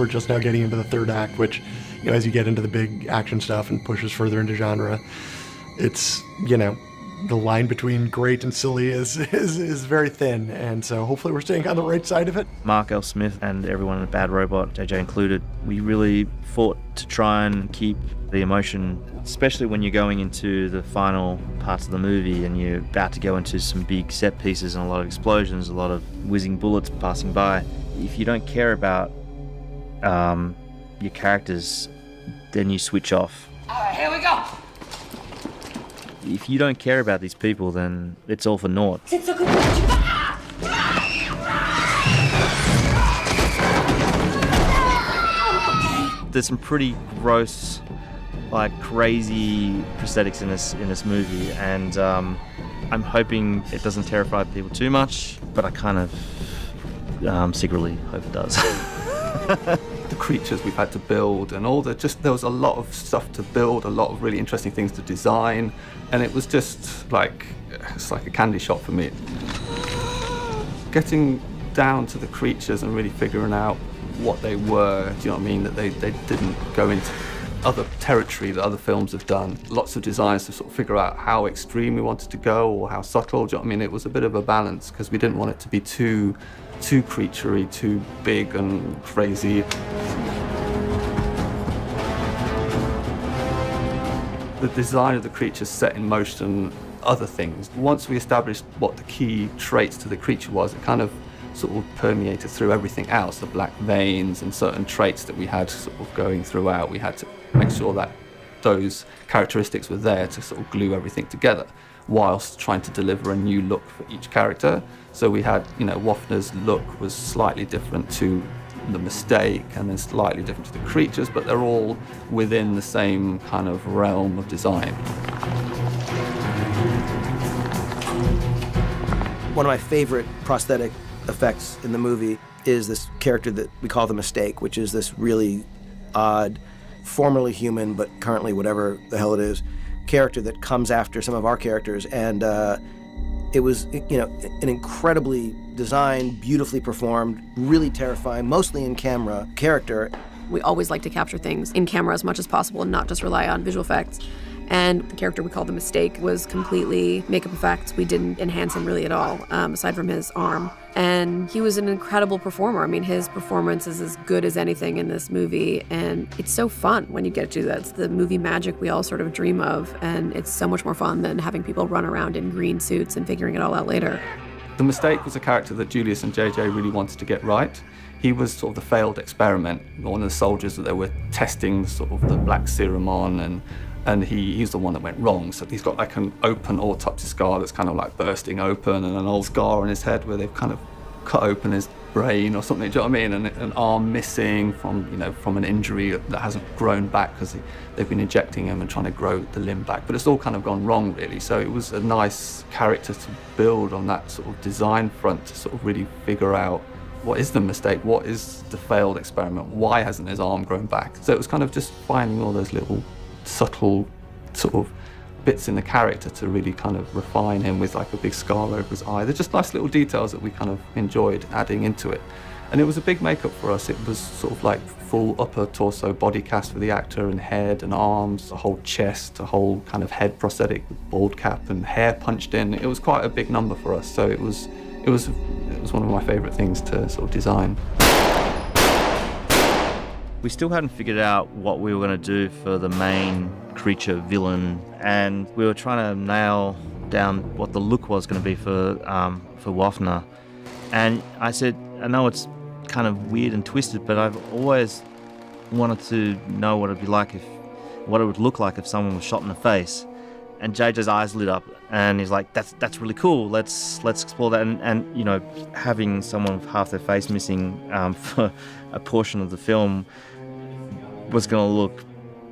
we're just now getting into the third act, which, as you get into the big action stuff and pushes further into genre, it's, the line between great and silly is very thin, and so hopefully we're staying on the right side of it. Mark L. Smith and everyone in Bad Robot, JJ included, we really fought to try and keep the emotion, especially when you're going into the final parts of the movie and you're about to go into some big set pieces and a lot of explosions, a lot of whizzing bullets passing by. If you don't care about your characters, then you switch off. All right, here we go. If you don't care about these people, then it's all for naught. There's some pretty gross, crazy prosthetics in this movie, and I'm hoping it doesn't terrify people too much, but I kind of secretly hope it does. The creatures we've had to build and all there was a lot of stuff to build, a lot of really interesting things to design, and it was just it's like a candy shop for me. Getting down to the creatures and really figuring out what they were, do you know what I mean? That they didn't go into other territory that other films have done. Lots of designs to sort of figure out how extreme we wanted to go or how subtle, do you know what I mean? It was a bit of a balance because we didn't want it to be too creaturey, too big and crazy. The design of the creatures set in motion other things. Once we established what the key traits to the creature was, it kind of sort of permeated through everything else, the black veins and certain traits that we had sort of going throughout. We had to make sure that those characteristics were there to sort of glue everything together, whilst trying to deliver a new look for each character. So we had, Waffner's look was slightly different to the Mistake and then slightly different to the creatures, but they're all within the same kind of realm of design. One of my favorite prosthetic effects in the movie is this character that we call the Mistake, which is this really odd, formerly human, but currently whatever the hell it is, character that comes after some of our characters. And it was, an incredibly designed, beautifully performed, really terrifying, mostly in camera character. We always like to capture things in camera as much as possible and not just rely on visual effects. And the character we called the Mistake was completely makeup effects. We didn't enhance him really at all, aside from his arm. And he was an incredible performer. I mean, his performance is as good as anything in this movie. And it's so fun when you get to that. It's the movie magic we all sort of dream of. And it's so much more fun than having people run around in green suits and figuring it all out later. The Mistake was a character that Julius and JJ really wanted to get right. He was sort of the failed experiment, one of the soldiers that they were testing sort of the black serum on, and he's the one that went wrong. So he's got like an open autopsy scar that's kind of like bursting open, and an old scar on his head where they've kind of cut open his brain or something, do you know what I mean? And an arm missing from an injury that hasn't grown back because they've been injecting him and trying to grow the limb back. But it's all kind of gone wrong, really. So it was a nice character to build on that sort of design front to sort of really figure out what is the mistake, what is the failed experiment, why hasn't his arm grown back? So it was kind of just finding all those little subtle sort of bits in the character to really kind of refine him, with like a big scar over his eye. They're just nice little details that we kind of enjoyed adding into it. And it was a big makeup for us. It was sort of like full upper torso body cast for the actor, and head and arms, a whole chest, a whole kind of head prosthetic with bald cap and hair punched in. It was quite a big number for us. So it was one of my favorite things to sort of design. We still hadn't figured out what we were going to do for the main creature villain, and we were trying to nail down what the look was going to be for Waffner. And I said, I know it's kind of weird and twisted, but I've always wanted to know what what it would look like if someone was shot in the face. And JJ's eyes lit up, and he's like, "That's really cool. Let's explore that." And having someone with half their face missing for a portion of the film was going to look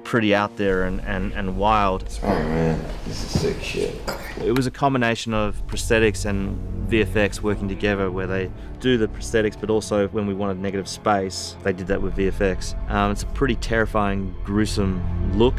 pretty out there and wild. Oh man, this is sick shit. It was a combination of prosthetics and VFX working together, where they do the prosthetics, but also when we wanted negative space, they did that with VFX. It's a pretty terrifying, gruesome look.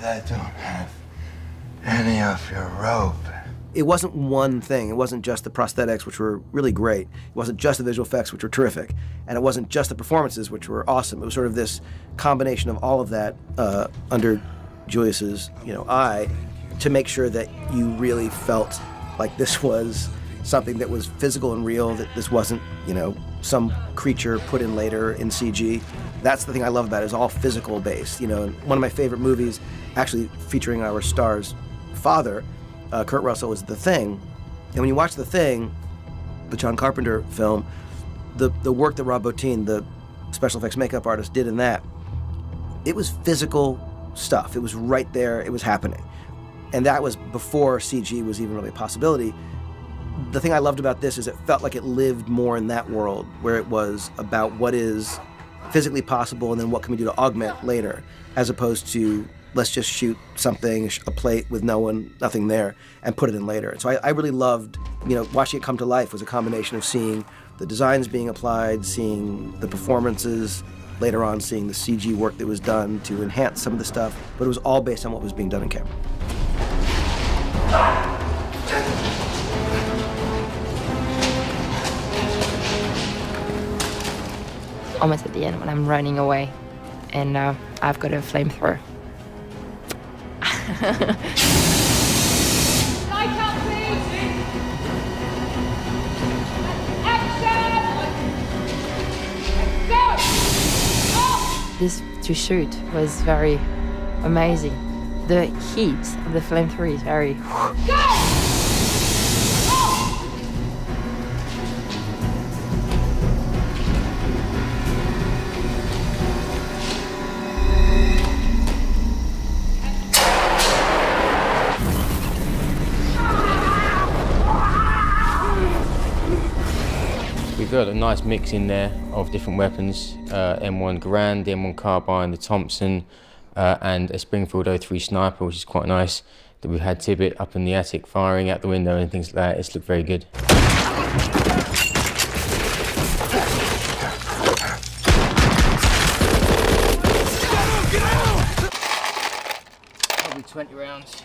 I don't have any of your rope. It wasn't one thing. It wasn't just the prosthetics, which were really great. It wasn't just the visual effects, which were terrific. And it wasn't just the performances, which were awesome. It was sort of this combination of all of that under Julius's, eye, to make sure that you really felt like this was something that was physical and real, that this wasn't, some creature put in later in CG. That's the thing I love about it, is all physical based. And one of my favorite movies, actually featuring our star's father, Kurt Russell, was The Thing. And when you watch The Thing, the John Carpenter film, the work that Rob Bottin, the special effects makeup artist, did in that, it was physical stuff. It was right there, it was happening. And that was before CG was even really a possibility. The thing I loved about this is it felt like it lived more in that world, where it was about what is physically possible and then what can we do to augment later, as opposed to let's just shoot something, a plate with nothing there, and put it in later. So I really loved, watching it come to life was a combination of seeing the designs being applied, seeing the performances, later on seeing the CG work that was done to enhance some of the stuff, but it was all based on what was being done in camera. Almost at the end when I'm running away and I've got a flamethrower. Light up, please! Action! Go! Oh! This to shoot was very amazing. The heat of the flamethrower is very... Go! We've got a nice mix in there of different weapons, M1 Garand, the M1 Carbine, the Thompson, and a Springfield 03 Sniper, which is quite nice. That we've had Tibbet up in the attic firing out the window and things like that. It's looked very good. Probably 20 rounds.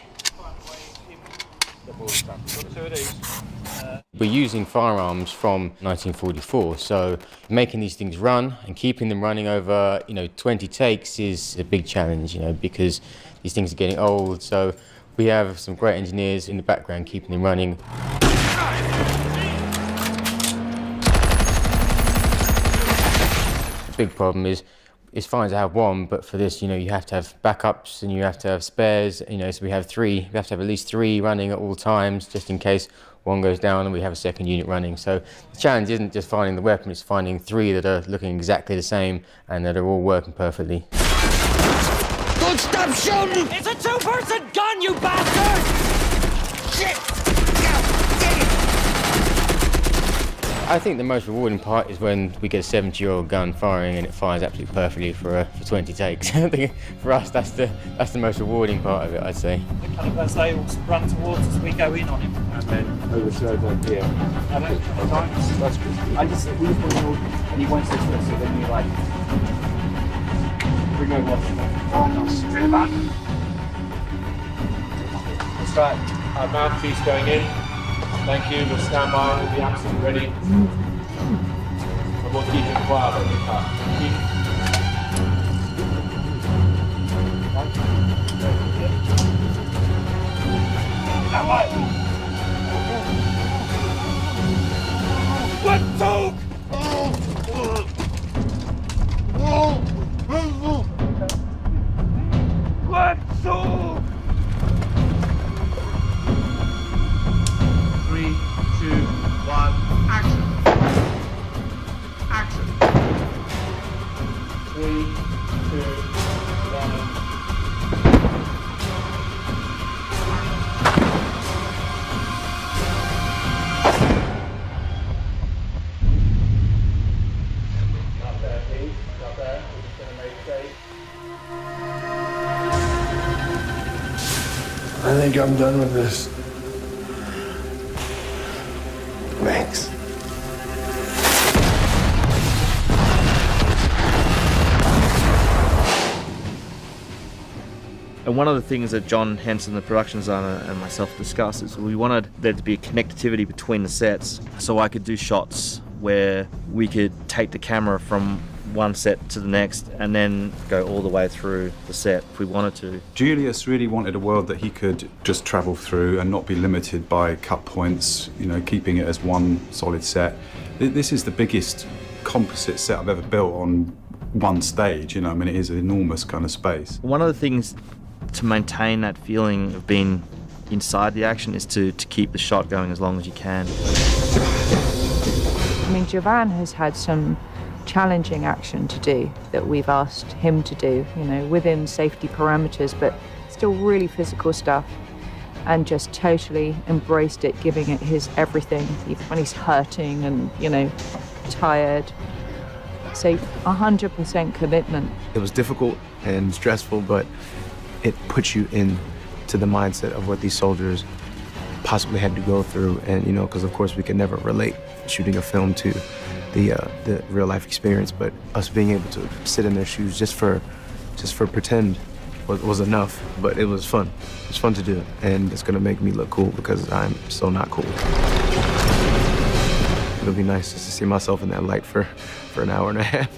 We're using firearms from 1944, so making these things run and keeping them running over, 20 takes is a big challenge, because these things are getting old. So we have some great engineers in the background keeping them running. The big problem is, it's fine to have one, but for this, you have to have backups and you have to have spares, so we have three. We have to have at least 3 running at all times, just in case one goes down and we have a second unit running. So the challenge isn't just finding the weapon, it's finding 3 that are looking exactly the same and that are all working perfectly. Don't stop shooting! It's a 2-person gun, you bastard! Shit! I think the most rewarding part is when we get a 70-year-old gun firing and it fires absolutely perfectly for 20 takes. I think for us, that's the most rewarding part of it, I'd say. As they all run towards us, we go in on him. And then overthrow them here. That's good. I just we followed and he went this way, so then you like bring over straight back. That's right. Our mouthpiece going in. Thank you, we'll stand by, we'll be absolutely ready. And we'll keep it quiet when we cut. That way! Let's talk! Let's talk! 3, 2, 1, action! Action! 3, 2, 1. Not there, please. Not there. We're just going to make safe. I think I'm done with this. Thanks. And one of the things that John Henson, the production designer, and myself discussed is we wanted there to be a connectivity between the sets, so I could do shots where we could take the camera from one set to the next and then go all the way through the set if we wanted to. Julius really wanted a world that he could just travel through and not be limited by cut points, you know, keeping it as one solid set. This is the biggest composite set I've ever built on one stage, you know, I mean, it is an enormous kind of space. One of the things to maintain that feeling of being inside the action is to keep the shot going as long as you can. I mean, Jovan has had some challenging action to do that we've asked him to do, you know, within safety parameters, but still really physical stuff, and just totally embraced it, giving it his everything, even when he's hurting and, you know, tired. So 100% commitment. It was difficult and stressful, but it puts you into the mindset of what these soldiers possibly had to go through, and, you know, because of course we could never relate shooting a film to the real life experience, but us being able to sit in their shoes just for pretend was enough. But it was fun. It's fun to do, and it's gonna make me look cool because I'm so not cool. It'll be nice just to see myself in that light for an hour and a half.